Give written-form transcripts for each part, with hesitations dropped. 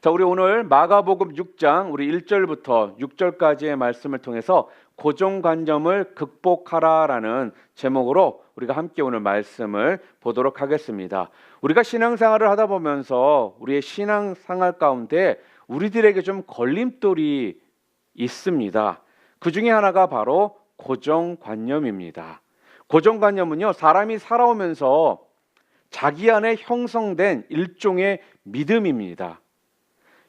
자, 우리 오늘 마가복음 6장 우리 1절부터 6절까지의 말씀을 통해서 고정관념을 극복하라라는 제목으로 우리가 함께 오늘 말씀을 보도록 하겠습니다. 우리가 신앙생활을 하다 보면서 우리의 신앙생활 가운데 우리들에게 좀 걸림돌이 있습니다. 그 중에 하나가 바로 고정관념입니다. 고정관념은요, 사람이 살아오면서 자기 안에 형성된 일종의 믿음입니다.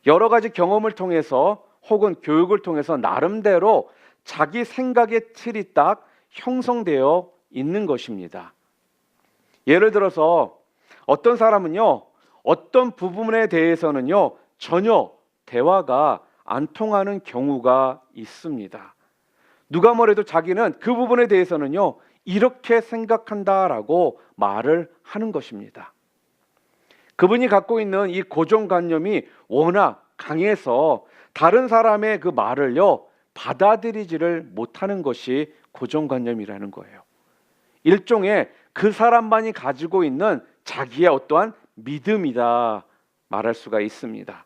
여러 가지 경험을 통해서 혹은 교육을 통해서 나름대로 자기 생각의 틀이 딱 형성되어 있는 것입니다. 예를 들어서 어떤 사람은요, 어떤 부분에 대해서는요, 전혀 대화가 안 통하는 경우가 있습니다. 누가 뭐래도 자기는 그 부분에 대해서는요, 이렇게 생각한다라고 말을 하는 것입니다. 그분이 갖고 있는 이 고정관념이 워낙 강해서 다른 사람의 그 말을요, 받아들이지를 못하는 것이 고정관념이라는 거예요. 일종의 그 사람만이 가지고 있는 자기의 어떠한 믿음이다 말할 수가 있습니다.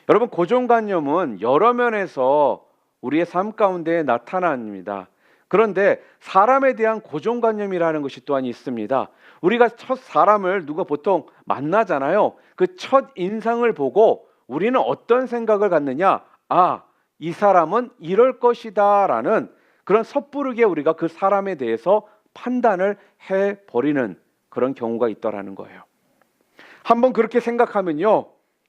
여러분, 고정관념은 여러 면에서 우리의 삶 가운데 나타납니다. 그런데 사람에 대한 고정관념이라는 것이 또한 있습니다. 우리가 첫 사람을 누가 보통 만나잖아요. 그 첫 인상을 보고 우리는 어떤 생각을 갖느냐? 아, 이 사람은 이럴 것이다 라는 그런 섣부르게 우리가 그 사람에 대해서 판단을 해버리는 그런 경우가 있더라는 거예요. 한번 그렇게 생각하면요,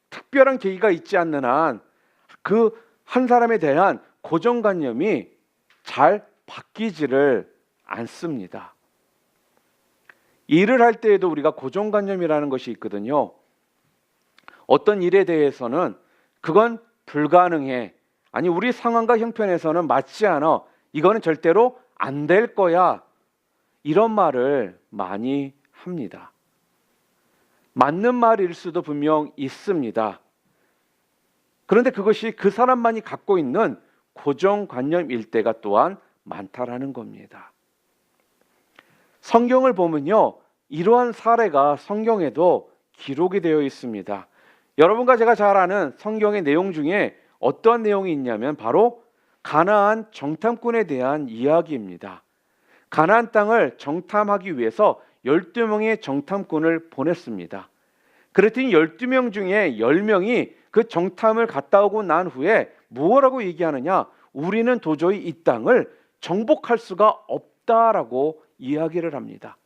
특별한 계기가 있지 않는 한 그 한 사람에 대한 고정관념이 잘 바뀌지를 않습니다. 일을 할 때에도 우리가 고정관념이라는 것이 있거든요. 어떤 일에 대해서는 그건 불가능해, 아니 우리 상황과 형편에서는 맞지 않아, 이거는 절대로 안 될 거야, 이런 말을 많이 합니다. 맞는 말일 수도 분명 있습니다. 그런데 그것이 그 사람만이 갖고 있는 고정관념일 때가 또한 많다라는 겁니다. 성경을 보면요, 이러한 사례가 성경에도 기록이 되어 있습니다. 여러분과 제가 잘 아는 성경의 내용 중에 어떤 내용이 있냐면 바로 가나안 정탐꾼에 대한 이야기입니다. 가나안 땅을 정탐하기 위해서 12명의 정탐꾼을 보냈습니다. 그랬더니 12명 중에 10명이 그 정탐을 갔다 오고 난 후에 뭐라고 얘기하느냐? 우리는 도저히 이 땅을 정복할 수가 없다라고 이야기를 합니다.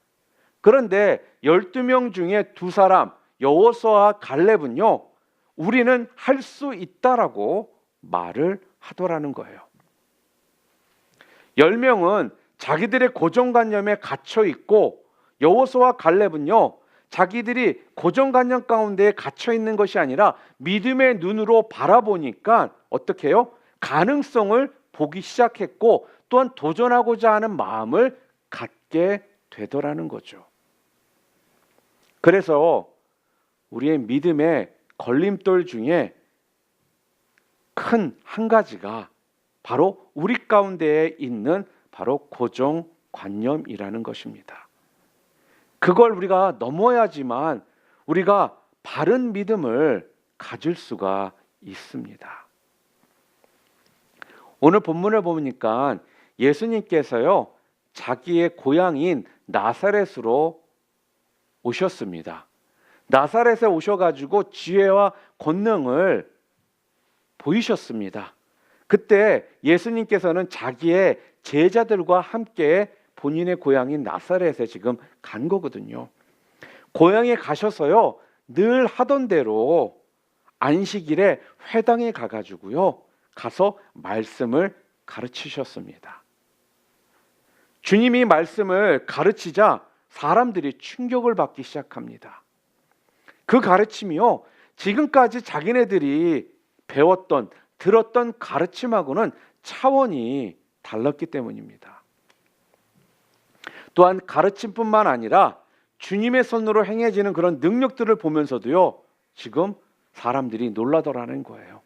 그런데 12명 중에 두 사람, 여호수아와 갈렙은요, 우리는 할 수 있다라고 말을 하더라는 거예요. 10명은 자기들의 고정관념에 gat혀 있고, 여호수아와 갈렙은요, 자기들이 고정관념 가운데 갇혀 있는 것이 아니라 믿음의 눈으로 바라보니까 어떻게 해요? 가능성을 보기 시작했고, 또한 도전하고자 하는 마음을 갖게 되더라는 거죠. 그래서 우리의 믿음의 걸림돌 중에 큰 한 가지가 바로 우리 가운데에 있는 바로 고정관념이라는 것입니다. 그걸 우리가 넘어야지만 우리가 바른 믿음을 가질 수가 있습니다. 오늘 본문을 보니까 예수님께서요, 자기의 고향인 나사렛으로 오셨습니다. 나사렛에 오셔가지고 지혜와 권능을 보이셨습니다. 그때 예수님께서는 자기의 제자들과 함께 본인의 고향인 나사렛에 지금 간 거거든요. 고향에 가셔서요, 늘 하던 대로 안식일에 회당에 가가지고요, 가서 말씀을 가르치셨습니다. 주님이 말씀을 가르치자 사람들이 충격을 받기 시작합니다. 그 가르침이요, 지금까지 자기네들이 배웠던, 들었던 가르침하고는 차원이 달랐기 때문입니다. 또한 가르침뿐만 아니라 주님의 손으로 행해지는 그런 능력들을 보면서도요, 지금 사람들이 놀라더라는 거예요.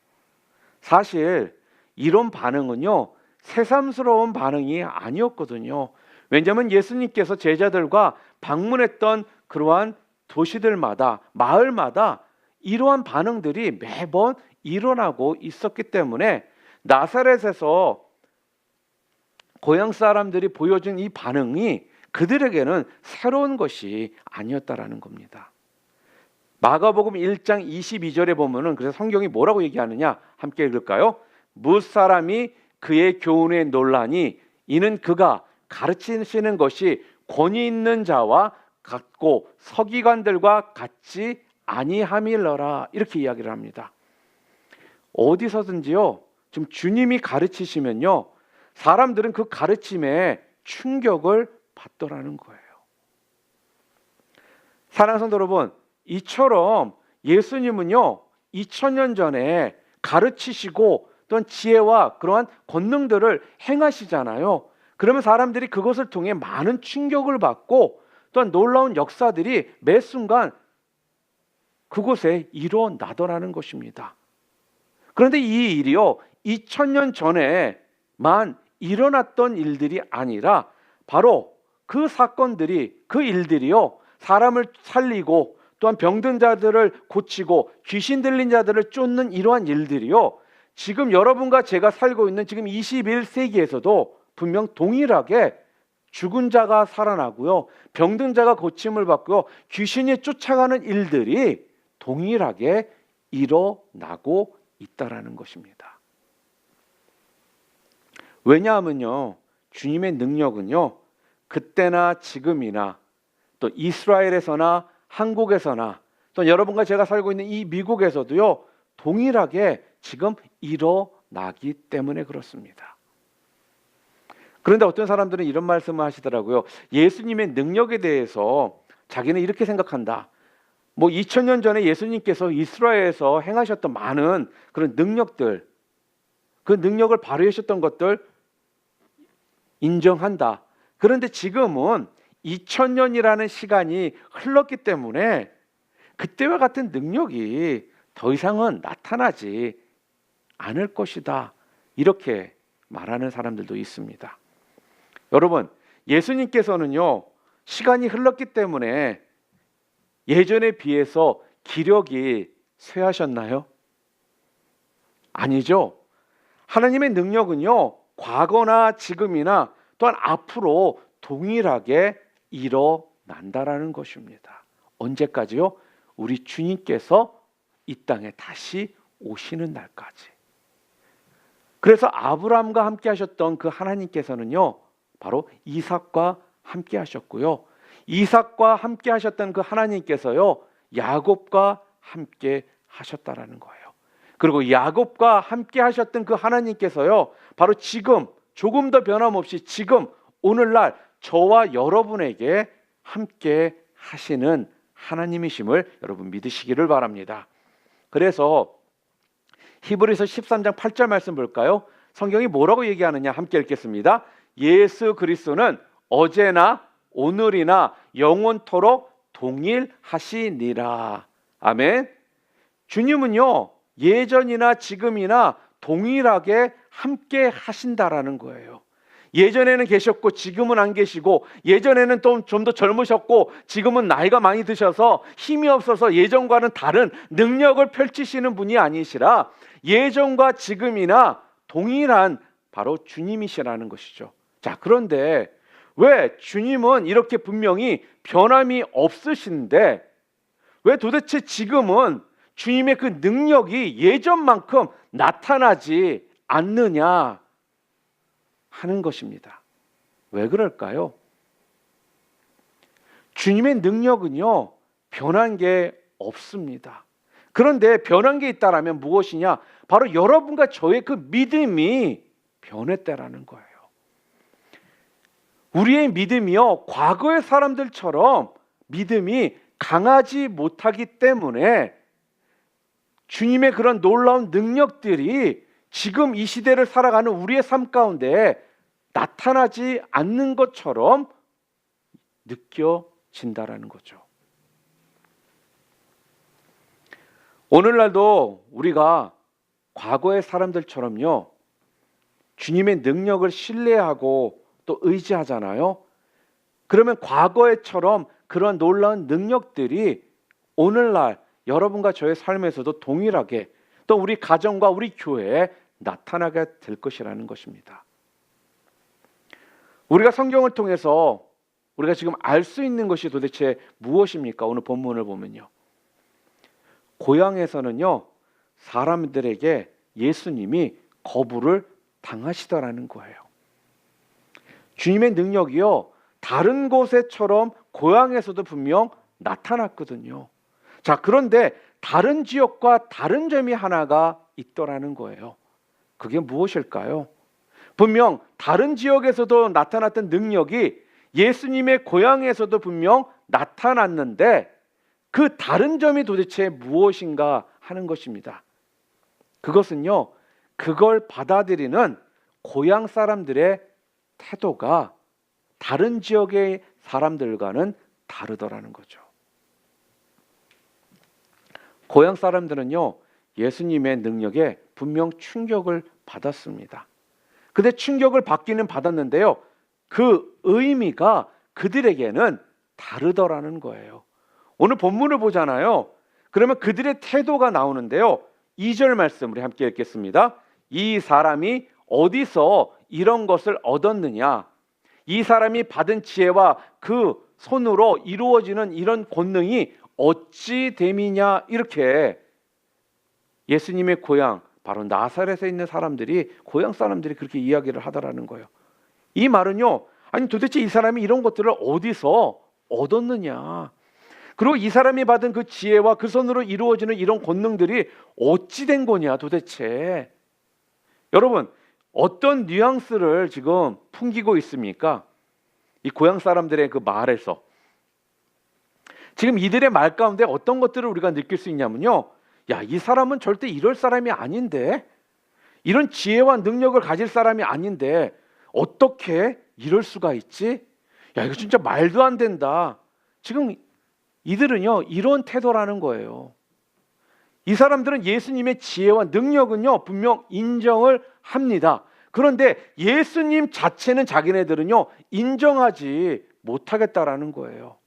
사실 이런 반응은요, 새삼스러운 반응이 아니었거든요. 왜냐하면 예수님께서 제자들과 방문했던 그러한 도시들마다, 마을마다 이러한 반응들이 매번 일어나고 있었기 때문에 나사렛에서 고향 사람들이 보여준 이 반응이 그들에게는 새로운 것이 아니었다라는 겁니다. 마가복음 1장 22절에 보면은 그래서 성경이 뭐라고 얘기하느냐 함께 읽을까요? 뭇 사람이 그의 교훈에 놀라니 이는 그가 가르치시는 것이 권위 있는 자와 같고 서기관들과 같지 아니함이러라 이렇게 이야기를 합니다. 어디서든지요 지금 주님이 가르치시면요 사람들은 그 가르침에 충격을 받더라는 거예요. 사랑하는 성도 여러분, 이처럼 예수님은요 2000년 전에 가르치시고 또한 지혜와 그러한 권능들을 행하시잖아요. 그러면 사람들이 그것을 통해 많은 충격을 받고 또한 놀라운 역사들이 매 순간 그곳에 일어나더라는 것입니다. 그런데 이 일이요 2000년 전에만 일어났던 일들이 아니라 바로 그 사건들이 그 일들이요 사람을 살리고 또한 병든 자들을 고치고 귀신 들린 자들을 쫓는 이러한 일들이요 지금 여러분과 제가 살고 있는 지금 21세기에서도 분명 동일하게 죽은 자가 살아나고요 병든 자가 고침을 받고요 귀신이 쫓아가는 일들이 동일하게 일어나고 있다라는 것입니다. 왜냐하면요 주님의 능력은요 그때나 지금이나 또 이스라엘에서나 한국에서나 또 여러분과 제가 살고 있는 이 미국에서도요 동일하게 지금 일어나기 때문에 그렇습니다. 그런데 어떤 사람들은 이런 말씀을 하시더라고요. 예수님의 능력에 대해서 자기는 이렇게 생각한다. 2000년 전에 예수님께서 이스라엘에서 행하셨던 많은 그런 능력들, 그 능력을 발휘하셨던 것들 인정한다. 그런데 지금은 2000년이라는 시간이 흘렀기 때문에 그때와 같은 능력이 더 이상은 나타나지 않을 것이다. 이렇게 말하는 사람들도 있습니다. 여러분, 예수님께서는요, 시간이 흘렀기 때문에 예전에 비해서 기력이 쇠하셨나요? 아니죠. 하나님의 능력은요, 과거나 지금이나 또한 앞으로 동일하게 일어난다라는 것입니다. 언제까지요? 우리 주님께서 이 땅에 다시 오시는 날까지. 그래서 아브라함과 함께 하셨던 그 하나님께서는요, 바로 이삭과 함께 하셨고요. 이삭과 함께 하셨던 그 하나님께서요, 야곱과 함께 하셨다라는 거예요. 그리고 야곱과 함께 하셨던 그 하나님께서요, 바로 지금 조금 더 변함없이 지금 오늘날 저와 여러분에게 함께 하시는 하나님이심을 여러분 믿으시기를 바랍니다. 그래서 히브리서 13장 8절 말씀 볼까요? 성경이 뭐라고 얘기하느냐 함께 읽겠습니다. 예수 그리스도는 어제나 오늘이나 영원토록 동일하시니라. 아멘. 주님은요 예전이나 지금이나 동일하게 함께 하신다라는 거예요. 예전에는 계셨고 지금은 안 계시고, 예전에는 또 좀 더 젊으셨고 지금은 나이가 많이 드셔서 힘이 없어서 예전과는 다른 능력을 펼치시는 분이 아니시라 예전과 지금이나 동일한 바로 주님이시라는 것이죠. 자, 그런데 왜 주님은 이렇게 분명히 변함이 없으신데 왜 도대체 지금은 주님의 그 능력이 예전만큼 나타나지 않느냐 하는 것입니다. 왜 그럴까요? 주님의 능력은요 변한 게 없습니다. 그런데 변한 게 있다라면 무엇이냐? 바로 여러분과 저의 그 믿음이 변했다라는 거예요. 우리의 믿음이요 과거의 사람들처럼 믿음이 강하지 못하기 때문에 주님의 그런 놀라운 능력들이 지금 이 시대를 살아가는 우리의 삶 가운데 나타나지 않는 것처럼 느껴진다라는 거죠. 오늘날도 우리가 과거의 사람들처럼요 주님의 능력을 신뢰하고 또 의지하잖아요. 그러면 과거에처럼 그런 놀라운 능력들이 오늘날 여러분과 저의 삶에서도 동일하게 또 우리 가정과 우리 교회에 나타나게 될 것이라는 것입니다. 우리가 성경을 통해서 우리가 지금 알 수 있는 것이 도대체 무엇입니까? 오늘 본문을 보면요. 고향에서는요, 사람들에게 예수님이 거부를 당하시더라는 거예요. 주님의 능력이요, 다른 곳에처럼 고향에서도 분명 나타났거든요. 자, 그런데 다른 지역과 다른 점이 하나가 있더라는 거예요. 그게 무엇일까요? 분명 다른 지역에서도 나타났던 능력이 예수님의 고향에서도 분명 나타났는데 그 다른 점이 도대체 무엇인가 하는 것입니다. 그것은요, 그걸 받아들이는 고향 사람들의 태도가 다른 지역의 사람들과는 다르더라는 거죠. 고향 사람들은요, 예수님의 능력에 분명 충격을 받았습니다. 근데 충격을 받기는 받았는데요, 그 의미가 그들에게는 다르더라는 거예요. 오늘 본문을 보잖아요. 그러면 그들의 태도가 나오는데요, 2절 말씀 우리 함께 읽겠습니다. 이 사람이 어디서 이런 것을 얻었느냐? 이 사람이 받은 지혜와 그 손으로 이루어지는 이런 권능이 어찌 됨이냐? 이렇게 예수님의 고향, 바로 나사렛에 있는 사람들이, 고향 사람들이 그렇게 이야기를 하더라는 거예요. 이 말은요, 아니 도대체 이 사람이 이런 것들을 어디서 얻었느냐? 그리고 이 사람이 받은 그 지혜와 그 손으로 이루어지는 이런 권능들이 어찌 된 거냐 도대체. 여러분, 어떤 뉘앙스를 지금 풍기고 있습니까? 이 고향 사람들의 그 말에서 지금 이들의 말 가운데 어떤 것들을 우리가 느낄 수 있냐면요, 야, 이 사람은 절대 이럴 사람이 아닌데, 이런 지혜와 능력을 가질 사람이 아닌데 어떻게 이럴 수가 있지? 야, 이거 진짜 말도 안 된다. 지금 이들은요, 이런 태도라는 거예요. 이 사람들은 예수님의 지혜와 능력은요, 분명 인정을 합니다. 그런데 예수님 자체는 자기네들은요, 인정하지 못하겠다라는 거예요.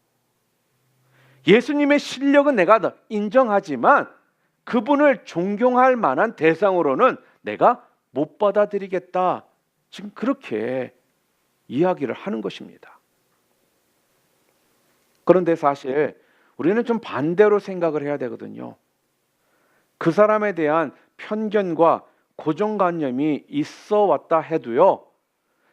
예수님의 실력은 내가 인정하지만 그분을 존경할 만한 대상으로는 내가 못 받아들이겠다. 지금 그렇게 이야기를 하는 것입니다. 그런데 사실 우리는 좀 반대로 생각을 해야 되거든요. 그 사람에 대한 편견과 고정관념이 있어 왔다 해도요,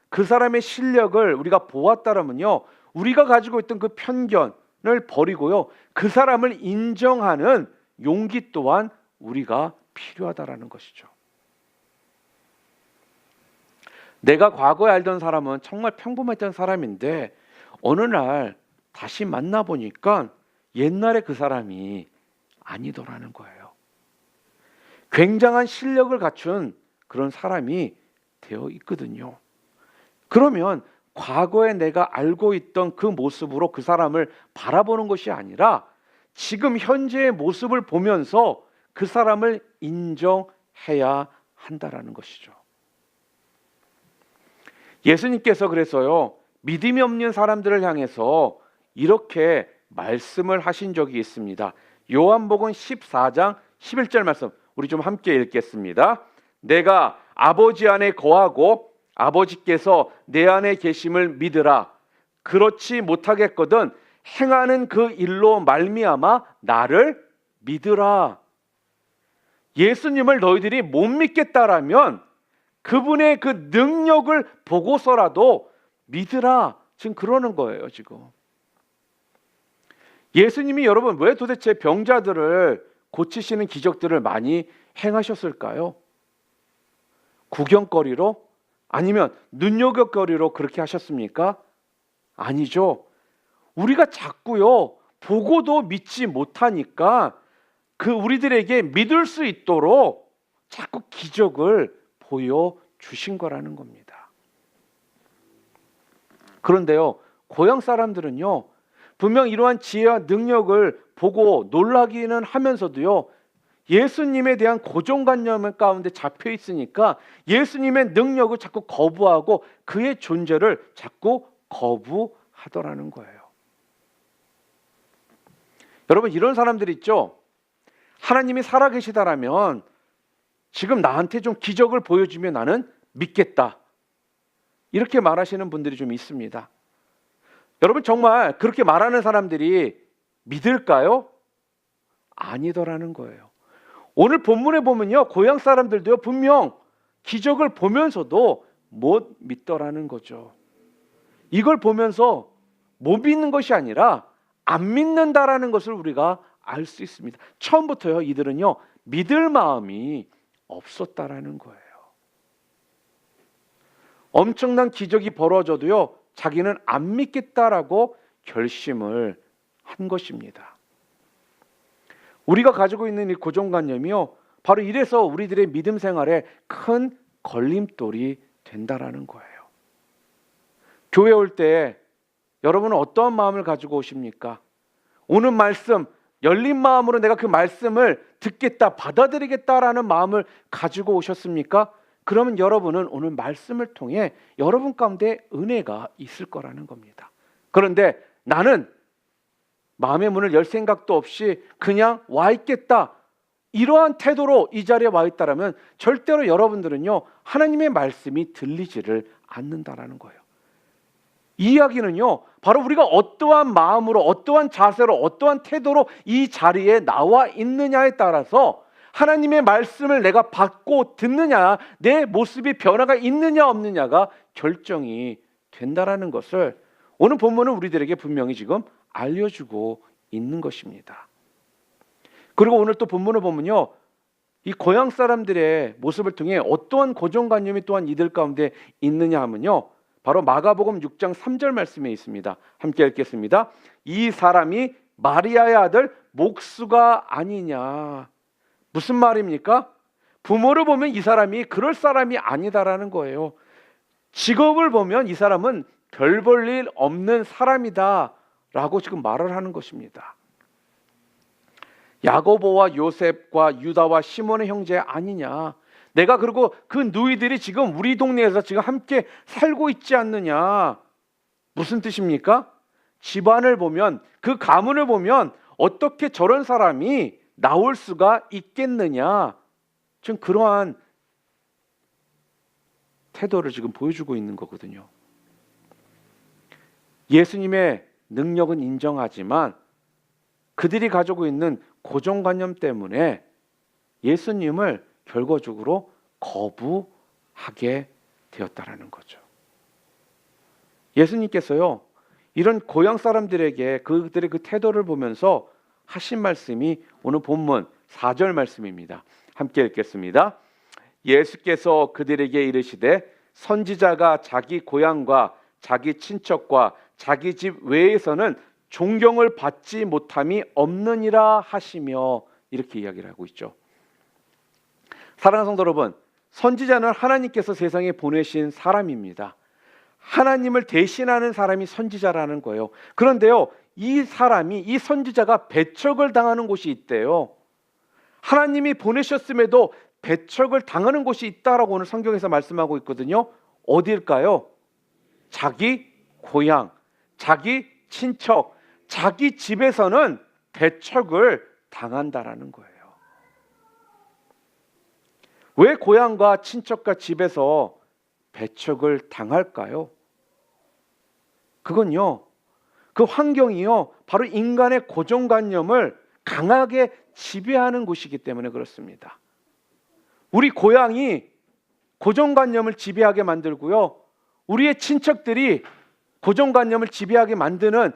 그 사람의 실력을 우리가 보았다면요, 우리가 가지고 있던 그 편견을 버리고요, 그 사람을 인정하는 용기 또한 우리가 필요하다라는 것이죠. 내가 과거에 알던 사람은 정말 평범했던 사람인데 어느 날 다시 만나보니까 옛날에 그 사람이 아니더라는 거예요. 굉장한 실력을 갖춘 그런 사람이 되어 있거든요. 그러면 과거에 내가 알고 있던 그 모습으로 그 사람을 바라보는 것이 아니라 지금 현재의 모습을 보면서 그 사람을 인정해야 한다라는 것이죠. 예수님께서 그래서요, 믿음이 없는 사람들을 향해서 이렇게 말씀을 하신 적이 있습니다. 요한복음 14장 11절 말씀 우리 좀 함께 읽겠습니다. 내가 아버지 안에 거하고 아버지께서 내 안에 계심을 믿으라. 그렇지 못하겠거든 행하는 그 일로 말미암아 나를 믿으라. 예수님을 너희들이 못 믿겠다라면 그분의 그 능력을 보고서라도 믿으라. 지금 그러는 거예요. 지금 예수님이 여러분 왜 도대체 병자들을 고치시는 기적들을 많이 행하셨을까요? 구경거리로? 아니면 눈요격거리로 그렇게 하셨습니까? 아니죠. 우리가 자꾸요, 보고도 믿지 못하니까 그 우리들에게 믿을 수 있도록 자꾸 기적을 보여주신 거라는 겁니다. 그런데요, 고향 사람들은요, 분명 이러한 지혜와 능력을 보고 놀라기는 하면서도요, 예수님에 대한 고정관념 가운데 잡혀 있으니까 예수님의 능력을 자꾸 거부하고 그의 존재를 자꾸 거부하더라는 거예요. 여러분, 이런 사람들 있죠? 하나님이 살아계시다라면 지금 나한테 좀 기적을 보여주면 나는 믿겠다. 이렇게 말하시는 분들이 좀 있습니다. 여러분, 정말 그렇게 말하는 사람들이 믿을까요? 아니더라는 거예요. 오늘 본문에 보면요, 고향 사람들도요, 분명 기적을 보면서도 못 믿더라는 거죠. 이걸 보면서 못 믿는 것이 아니라 안 믿는다라는 것을 우리가 알 수 있습니다. 처음부터요, 이들은요, 믿을 마음이 없었다라는 거예요. 엄청난 기적이 벌어져도요, 자기는 안 믿겠다라고 결심을 한 것입니다. 우리가 가지고 있는 이 고정관념이요, 바로 이래서 우리들의 믿음 생활에 큰 걸림돌이 된다라는 거예요. 교회 올 때 여러분은 어떠한 마음을 가지고 오십니까? 오는 말씀, 열린 마음으로 내가 그 말씀을 듣겠다, 받아들이겠다라는 마음을 가지고 오셨습니까? 그러면 여러분은 오늘 말씀을 통해 여러분 가운데 은혜가 있을 거라는 겁니다. 그런데 나는 마음의 문을 열 생각도 없이 그냥 와 있겠다, 이러한 태도로 이 자리에 와 있다라면 절대로 여러분들은요, 하나님의 말씀이 들리지를 않는다라는 거예요. 이 이야기는요, 바로 우리가 어떠한 마음으로, 어떠한 자세로, 어떠한 태도로 이 자리에 나와 있느냐에 따라서 하나님의 말씀을 내가 받고 듣느냐, 내 모습이 변화가 있느냐 없느냐가 결정이 된다라는 것을 오늘 본문은 우리들에게 분명히 지금 알려주고 있는 것입니다. 그리고 오늘 또 본문을 보면요, 이 고향 사람들의 모습을 통해 어떠한 고정관념이 또한 이들 가운데 있느냐 하면요, 바로 마가복음 6장 3절 말씀에 있습니다. 함께 읽겠습니다. 이 사람이 마리아의 아들 목수가 아니냐. 무슨 말입니까? 부모를 보면 이 사람이 그럴 사람이 아니다라는 거예요. 직업을 보면 이 사람은 별 볼 일 없는 사람이다 라고 지금 말을 하는 것입니다. 야고보와 요셉과 유다와 시몬의 형제 아니냐. 내가 그리고 그 누이들이 지금 우리 동네에서 지금 함께 살고 있지 않느냐. 무슨 뜻입니까? 집안을 보면, 그 가문을 보면 어떻게 저런 사람이 나올 수가 있겠느냐. 지금 그러한 태도를 지금 보여주고 있는 거거든요. 예수님의 능력은 인정하지만 그들이 가지고 있는 고정관념 때문에 예수님을 결과적으로 거부하게 되었다라는 거죠. 예수님께서요, 이런 고향 사람들에게 그들의 그 태도를 보면서 하신 말씀이 오늘 본문 4절 말씀입니다. 함께 읽겠습니다. 예수께서 그들에게 이르시되 선지자가 자기 고향과 자기 친척과 자기 집 외에서는 존경을 받지 못함이 없느니라 하시며, 이렇게 이야기를 하고 있죠. 사랑하는 성도 여러분, 선지자는 하나님께서 세상에 보내신 사람입니다. 하나님을 대신하는 사람이 선지자라는 거예요. 그런데요, 이 사람이, 이 선지자가 배척을 당하는 곳이 있대요. 하나님이 보내셨음에도 배척을 당하는 곳이 있다라고 오늘 성경에서 말씀하고 있거든요. 어디일까요? 자기 고향, 자기 친척, 자기 집에서는 배척을 당한다라는 거예요. 왜 고향과 친척과 집에서 배척을 당할까요? 그건요, 그 환경이요, 바로 인간의 고정관념을 강하게 지배하는 곳이기 때문에 그렇습니다. 우리 고향이 고정관념을 지배하게 만들고요, 우리의 친척들이 고정관념을 지배하게 만드는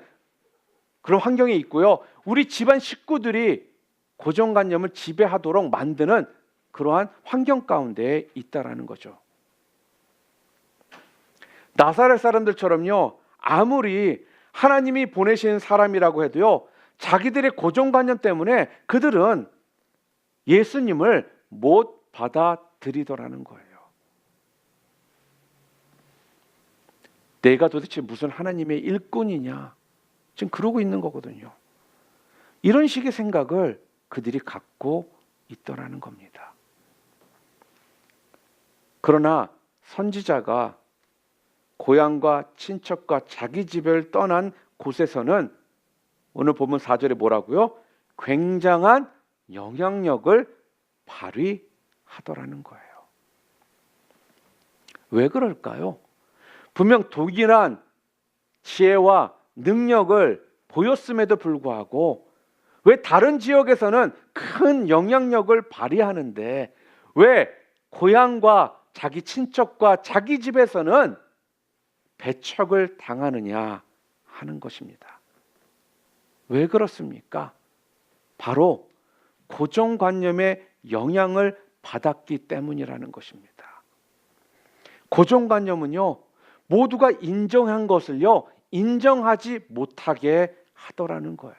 그런 환경에 있고요, 우리 집안 식구들이 고정관념을 지배하도록 만드는 그러한 환경 가운데 있다라는 거죠. 나사렛 사람들처럼요, 아무리 하나님이 보내신 사람이라고 해도요, 자기들의 고정관념 때문에 그들은 예수님을 못 받아들이더라는 거예요. 내가 도대체 무슨 하나님의 일꾼이냐, 지금 그러고 있는 거거든요. 이런 식의 생각을 그들이 갖고 있더라는 겁니다. 그러나 선지자가 고향과 친척과 자기 집을 떠난 곳에서는 오늘 본문 4절에 뭐라고요? 굉장한 영향력을 발휘하더라는 거예요. 왜 그럴까요? 분명 동일한 지혜와 능력을 보였음에도 불구하고 왜 다른 지역에서는 큰 영향력을 발휘하는데 왜 고향과 자기 친척과 자기 집에서는 배척을 당하느냐 하는 것입니다. 왜 그렇습니까? 바로 고정관념의 영향을 받았기 때문이라는 것입니다. 고정관념은요, 모두가 인정한 것을요, 인정하지 못하게 하더라는 거예요.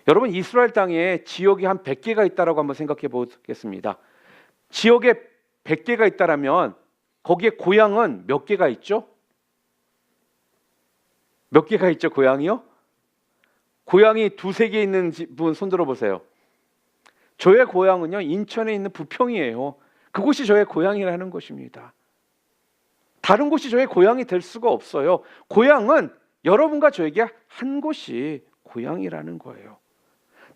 여러분, 이스라엘 땅에 지역이 한 100개가 있다라고 한번 생각해 보겠습니다. 지역에 100개가 있다라면 거기에 고향은 몇 개가 있죠? 몇 개가 있죠, 고향이요? 고향이 두세 개 있는 분 손 들어 보세요. 저의 고향은요, 인천에 있는 부평이에요. 그곳이 저의 고향이라는 것입니다. 다른 곳이 저의 고향이 될 수가 없어요. 고향은 여러분과 저에게 한 곳이 고향이라는 거예요.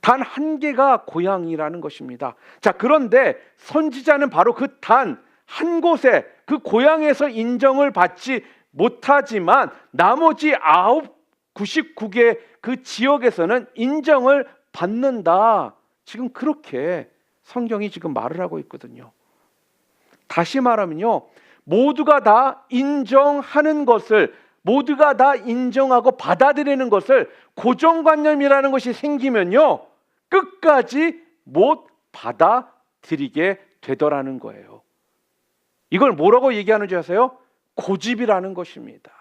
단 한 개가 고향이라는 것입니다. 자, 그런데 선지자는 바로 그 단 한 곳에 그 고향에서 인정을 받지 못하지만 나머지 99개 그 지역에서는 인정을 받는다. 지금 그렇게 성경이 지금 말을 하고 있거든요. 다시 말하면요, 모두가 다 인정하는 것을, 모두가 다 인정하고 받아들이는 것을 고정관념이라는 것이 생기면요, 끝까지 못 받아들이게 되더라는 거예요. 이걸 뭐라고 얘기하는지 아세요? 고집이라는 것입니다.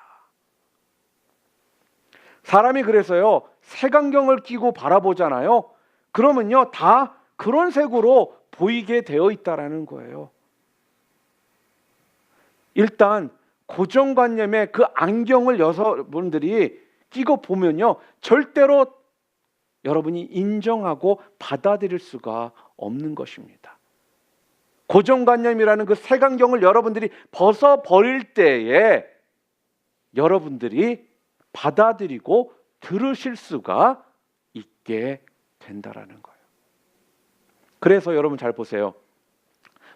사람이 그래서요, 색안경을 끼고 바라보잖아요. 그러면요, 다 그런 색으로 보이게 되어 있다라는 거예요. 일단 고정관념의 그 안경을 여러분들이 끼고 보면요, 절대로 여러분이 인정하고 받아들일 수가 없는 것입니다. 고정관념이라는 그 색안경을 여러분들이 벗어버릴 때에 여러분들이 받아들이고 들으실 수가 있게 된다라는 거예요. 그래서 여러분 잘 보세요.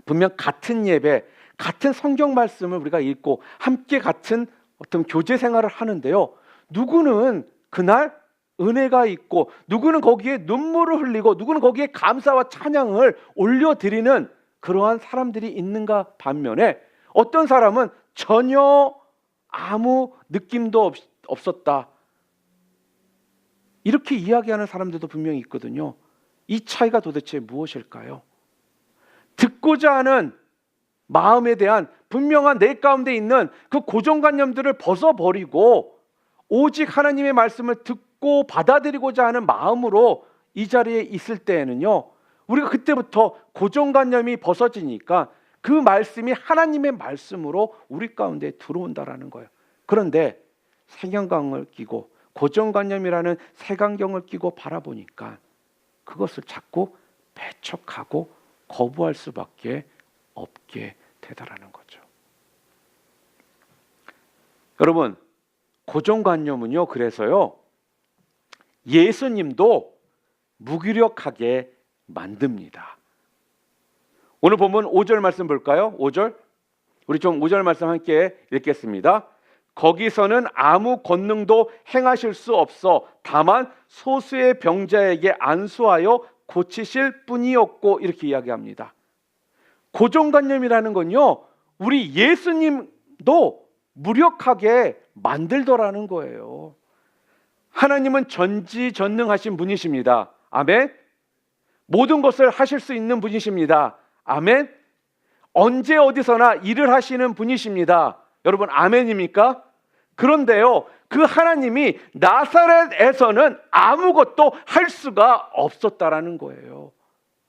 분명 같은 예배, 같은 성경 말씀을 우리가 읽고 함께 같은 어떤 교제 생활을 하는데요, 누구는 그날 은혜가 있고 누구는 거기에 눈물을 흘리고 누구는 거기에 감사와 찬양을 올려드리는 그러한 사람들이 있는가 반면에 어떤 사람은 전혀 아무 느낌도 없었다, 이렇게 이야기하는 사람들도 분명히 있거든요. 이 차이가 도대체 무엇일까요? 듣고자 하는 마음에 대한 분명한 내 가운데 있는 그 고정관념들을 벗어버리고 오직 하나님의 말씀을 듣고 받아들이고자 하는 마음으로 이 자리에 있을 때에는요, 우리가 그때부터 고정관념이 벗어지니까 그 말씀이 하나님의 말씀으로 우리 가운데 들어온다라는 거예요. 그런데 색안경을 끼고 고정관념이라는 색안경을 끼고 바라보니까 그것을 자꾸 배척하고 거부할 수밖에 없게 되더라는 거죠. 여러분, 고정관념은요, 그래서요, 예수님도 무기력하게 만듭니다. 오늘 보면 5절 말씀 볼까요? 5절. 우리 좀 5절 말씀 함께 읽겠습니다. 거기서는 아무 권능도 행하실 수 없어 다만 소수의 병자에게 안수하여 고치실 뿐이었고, 이렇게 이야기합니다. 고정관념이라는 건요, 우리 예수님도 무력하게 만들더라는 거예요. 하나님은 전지전능하신 분이십니다. 아멘. 모든 것을 하실 수 있는 분이십니다. 아멘. 언제 어디서나 일을 하시는 분이십니다. 여러분, 아멘입니까? 그런데요, 그 하나님이 나사렛에서는 아무것도 할 수가 없었다라는 거예요.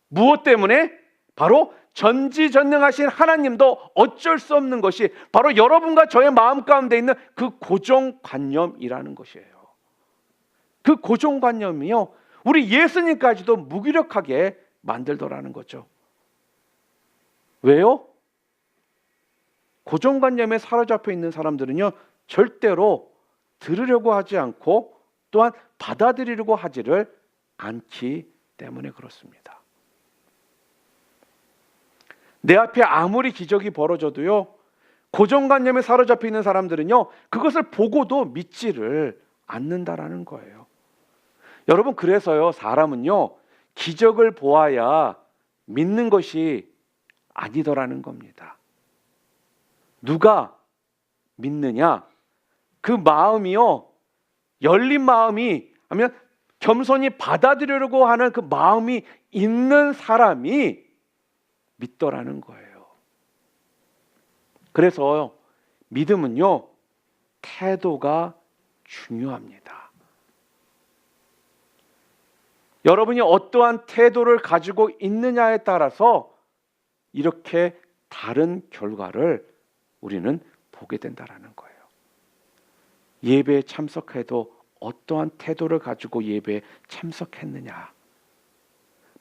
무엇 때문에? 바로 전지전능하신 하나님도 어쩔 수 없는 것이 바로 여러분과 저의 마음 가운데 있는 그 고정관념이라는 것이에요. 그 고정관념이요, 우리 예수님까지도 무기력하게 만들더라는 거죠. 왜요? 고정관념에 사로잡혀 있는 사람들은요, 절대로 들으려고 하지 않고 또한 받아들이려고 하지를 않기 때문에 그렇습니다. 내 앞에 아무리 기적이 벌어져도요, 고정관념에 사로잡혀 있는 사람들은요, 그것을 보고도 믿지를 않는다라는 거예요. 여러분, 그래서요, 사람은요, 기적을 보아야 믿는 것이 아니더라는 겁니다. 누가 믿느냐? 그 마음이요, 열린 마음이, 아니면 겸손히 받아들이려고 하는 그 마음이 있는 사람이 믿더라는 거예요. 그래서 믿음은요, 태도가 중요합니다. 여러분이 어떠한 태도를 가지고 있느냐에 따라서 이렇게 다른 결과를 우리는 보게 된다는 거예요. 예배에 참석해도 어떠한 태도를 가지고 예배에 참석했느냐,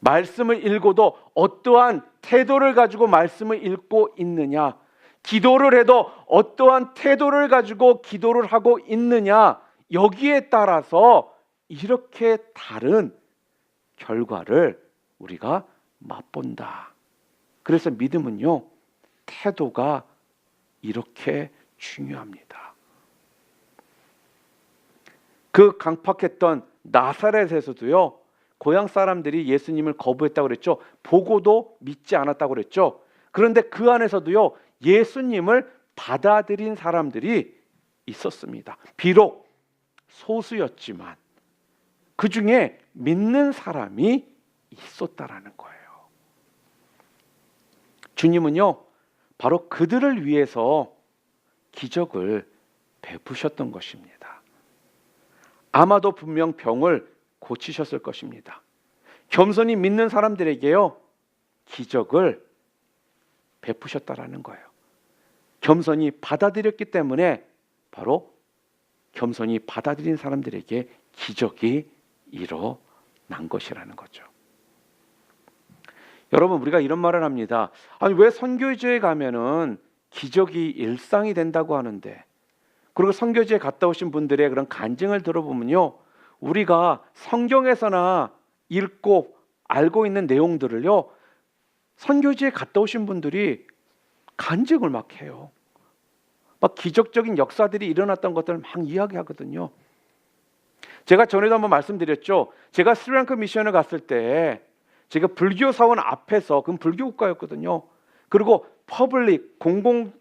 말씀을 읽어도 어떠한 태도를 가지고 말씀을 읽고 있느냐, 기도를 해도 어떠한 태도를 가지고 기도를 하고 있느냐, 여기에 따라서 이렇게 다른 결과를 우리가 맛본다. 그래서 믿음은요, 태도가 이렇게 중요합니다. 그 강팍했던 나사렛에서도요, 고향 사람들이 예수님을 거부했다고 그랬죠. 보고도 믿지 않았다고 그랬죠. 그런데 그 안에서도요, 예수님을 받아들인 사람들이 있었습니다. 비록 소수였지만 그 중에 믿는 사람이 있었다라는 거예요. 주님은요, 바로 그들을 위해서 기적을 베푸셨던 것입니다. 아마도 분명 병을 고치셨을 것입니다. 겸손히 믿는 사람들에게요, 기적을 베푸셨다라는 거예요. 겸손히 받아들였기 때문에 바로 겸손히 받아들인 사람들에게 기적이 일어난 것이라는 거죠. 여러분, 우리가 이런 말을 합니다. 아니, 왜 선교지에 가면은 기적이 일상이 된다고 하는데, 그리고 선교지에 갔다 오신 분들의 그런 간증을 들어보면요, 우리가 성경에서나 읽고 알고 있는 내용들을요, 선교지에 갔다 오신 분들이 간증을 막 해요. 막 기적적인 역사들이 일어났던 것들을 막 이야기하거든요. 제가 전에도 한번 말씀드렸죠. 제가 스리랑카 미션을 갔을 때 제가 불교 사원 앞에서, 그건 불교 국가였거든요. 그리고 퍼블릭 공공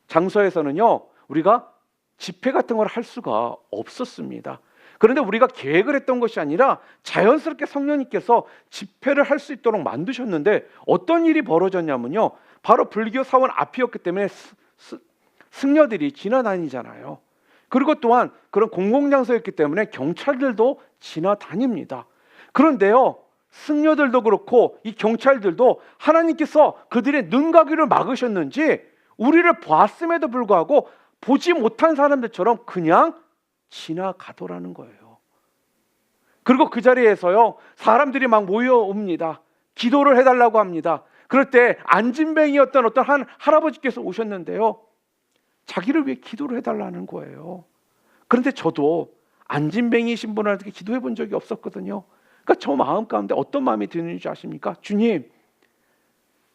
장소에서는요, 우리가 집회 같은 걸 할 수가 없었습니다. 그런데 우리가 계획을 했던 것이 아니라 자연스럽게 성령님께서 집회를 할 수 있도록 만드셨는데, 어떤 일이 벌어졌냐면요, 바로 불교 사원 앞이었기 때문에 승려들이 지나다니잖아요. 그리고 또한 그런 공공장소였기 때문에 경찰들도 지나다닙니다. 그런데요, 승려들도 그렇고 이 경찰들도 하나님께서 그들의 눈가귀를 막으셨는지 우리를 보았음에도 불구하고 보지 못한 사람들처럼 그냥 지나가더라는 거예요. 그리고 그 자리에서요, 사람들이 막 모여옵니다. 기도를 해달라고 합니다. 그럴 때 안진뱅이였던 어떤 한 할아버지께서 오셨는데요, 자기를 위해 기도를 해달라는 거예요. 그런데 저도 안진뱅이신 분한테 기도해 본 적이 없었거든요. 그러니까 저 마음 가운데 어떤 마음이 드는지 아십니까? 주님,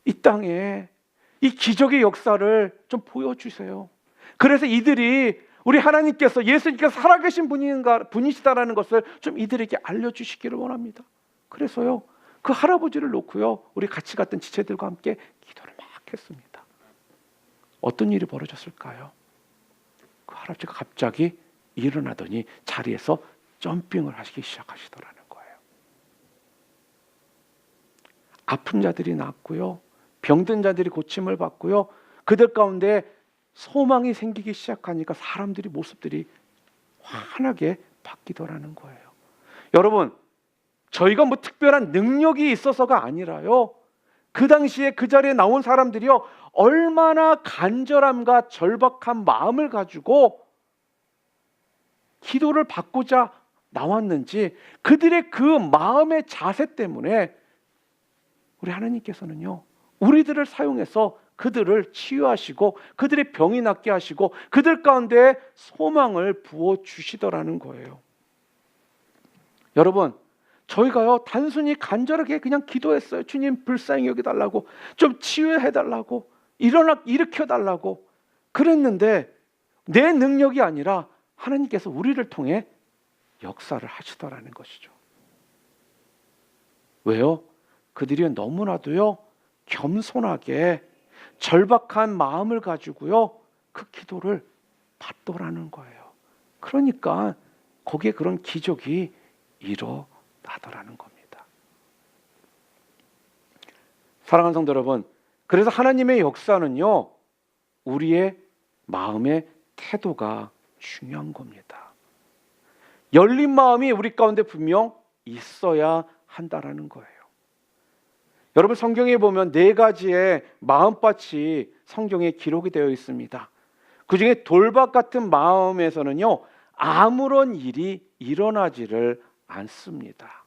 이 땅에 이 기적의 역사를 좀 보여주세요. 그래서 이들이 우리 하나님께서, 예수님께서 살아계신 분이시다라는 것을 좀 이들에게 알려주시기를 원합니다. 그래서요, 그 할아버지를 놓고요, 우리 같이 갔던 지체들과 함께 기도를 막 했습니다. 어떤 일이 벌어졌을까요? 그 할아버지가 갑자기 일어나더니 자리에서 점핑을 하시기 시작하시더라는 거예요. 아픈 자들이 낫고요, 병든 자들이 고침을 받고요, 그들 가운데 소망이 생기기 시작하니까 사람들이 모습들이 환하게 바뀌더라는 거예요. 여러분, 저희가 뭐 특별한 능력이 있어서가 아니라요, 그 당시에 그 자리에 나온 사람들이요, 얼마나 간절함과 절박한 마음을 가지고 기도를 받고자 나왔는지, 그들의 그 마음의 자세 때문에 우리 하나님께서는요, 우리들을 사용해서 그들을 치유하시고 그들의 병이 낫게 하시고 그들 가운데 소망을 부어주시더라는 거예요. 여러분, 저희가요 단순히 간절하게 그냥 기도했어요. 주님 불쌍히 여겨달라고, 좀 치유해달라고, 일으켜달라고 그랬는데 내 능력이 아니라 하나님께서 우리를 통해 역사를 하시더라는 것이죠. 왜요? 그들이 너무나도요 겸손하게 절박한 마음을 가지고요 그 기도를 받더라는 거예요. 그러니까 거기에 그런 기적이 일어나더라는 겁니다. 사랑하는 성도 여러분, 그래서 하나님의 역사는요 우리의 마음의 태도가 중요한 겁니다. 열린 마음이 우리 가운데 분명 있어야 한다라는 거예요. 여러분, 성경에 보면 4가지의 마음밭이 성경에 기록이 되어 있습니다. 그 중에 돌밭 같은 마음에서는요 아무런 일이 일어나지를 않습니다.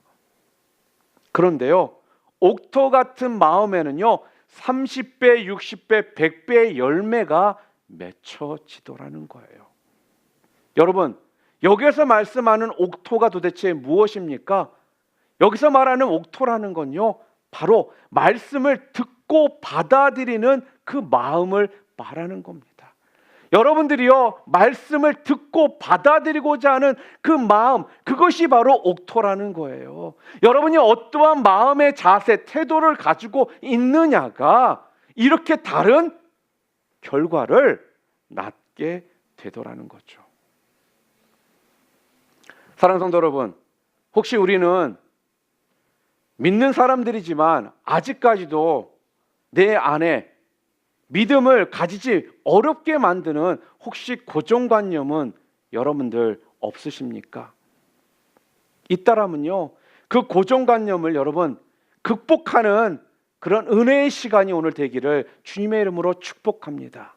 그런데요 옥토 같은 마음에는요 30배, 60배, 100배의 열매가 맺혀지더라는 거예요. 여러분, 여기서 말씀하는 옥토가 도대체 무엇입니까? 여기서 말하는 옥토라는 건요 바로 말씀을 듣고 받아들이는 그 마음을 말하는 겁니다. 여러분들이요 말씀을 듣고 받아들이고자 하는 그 마음, 그것이 바로 옥토라는 거예요. 여러분이 어떠한 마음의 자세, 태도를 가지고 있느냐가 이렇게 다른 결과를 낳게 되더라는 거죠. 사랑하는 성도 여러분, 혹시 우리는 믿는 사람들이지만 아직까지도 내 안에 믿음을 가지지 어렵게 만드는 혹시 고정관념은 여러분들 없으십니까? 있다라면요 그 고정관념을 여러분 극복하는 그런 은혜의 시간이 오늘 되기를 주님의 이름으로 축복합니다.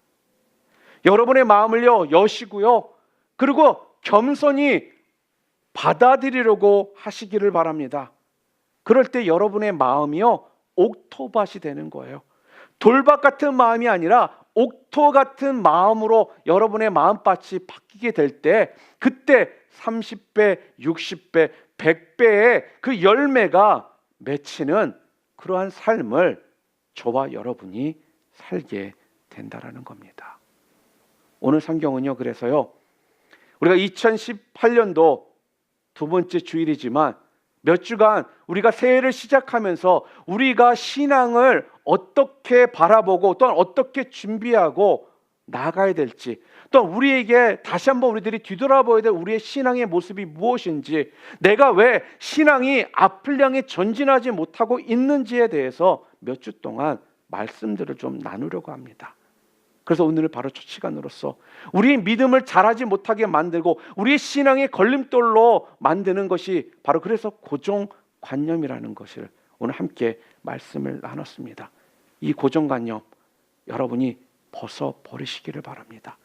여러분의 마음을요 여시고요 그리고 겸손히 받아들이려고 하시기를 바랍니다. 그럴 때 여러분의 마음이요 옥토밭이 되는 거예요. 돌밭 같은 마음이 아니라 옥토 같은 마음으로 여러분의 마음밭이 바뀌게 될 때 그때 30배, 60배, 100배의 그 열매가 맺히는 그러한 삶을 저와 여러분이 살게 된다라는 겁니다. 오늘 성경은요 그래서요 우리가 2018년도 2번째 주일이지만 몇 주간 우리가 새해를 시작하면서 우리가 신앙을 어떻게 바라보고 또한 어떻게 준비하고 나가야 될지, 또 우리에게 다시 한번 우리들이 뒤돌아봐야 될 우리의 신앙의 모습이 무엇인지, 내가 왜 신앙이 앞을 향해 전진하지 못하고 있는지에 대해서 몇 주 동안 말씀들을 좀 나누려고 합니다. 그래서 오늘은 바로 첫 시간으로서 우리의 믿음을 자라지 못하게 만들고 우리의 신앙의 걸림돌로 만드는 것이 바로 그래서 고정관념이라는 것을 오늘 함께 말씀을 나눴습니다. 이 고정관념 여러분이 벗어버리시기를 바랍니다.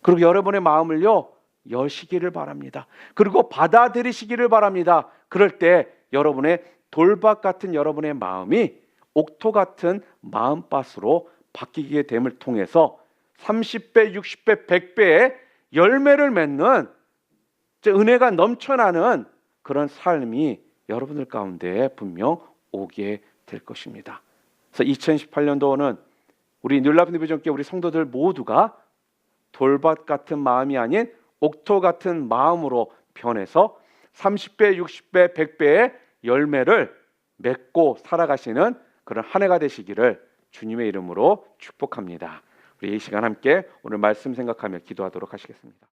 그리고 여러분의 마음을요 여시기를 바랍니다. 그리고 받아들이시기를 바랍니다. 그럴 때 여러분의 돌밭 같은 여러분의 마음이 옥토 같은 마음밭으로 바뀌게 됨을 통해서 30배, 60배, 100배의 열매를 맺는 은혜가 넘쳐나는 그런 삶이 여러분들 가운데 분명 오게 될 것입니다. 그래서 2018년도는 우리 뉴라이프 비전교회 우리 성도들 모두가 돌밭 같은 마음이 아닌 옥토 같은 마음으로 변해서 30배, 60배, 100배의 열매를 맺고 살아가시는 그런 한 해가 되시기를 주님의 이름으로 축복합니다. 우리 이 시간 함께 오늘 말씀 생각하며 기도하도록 하시겠습니다.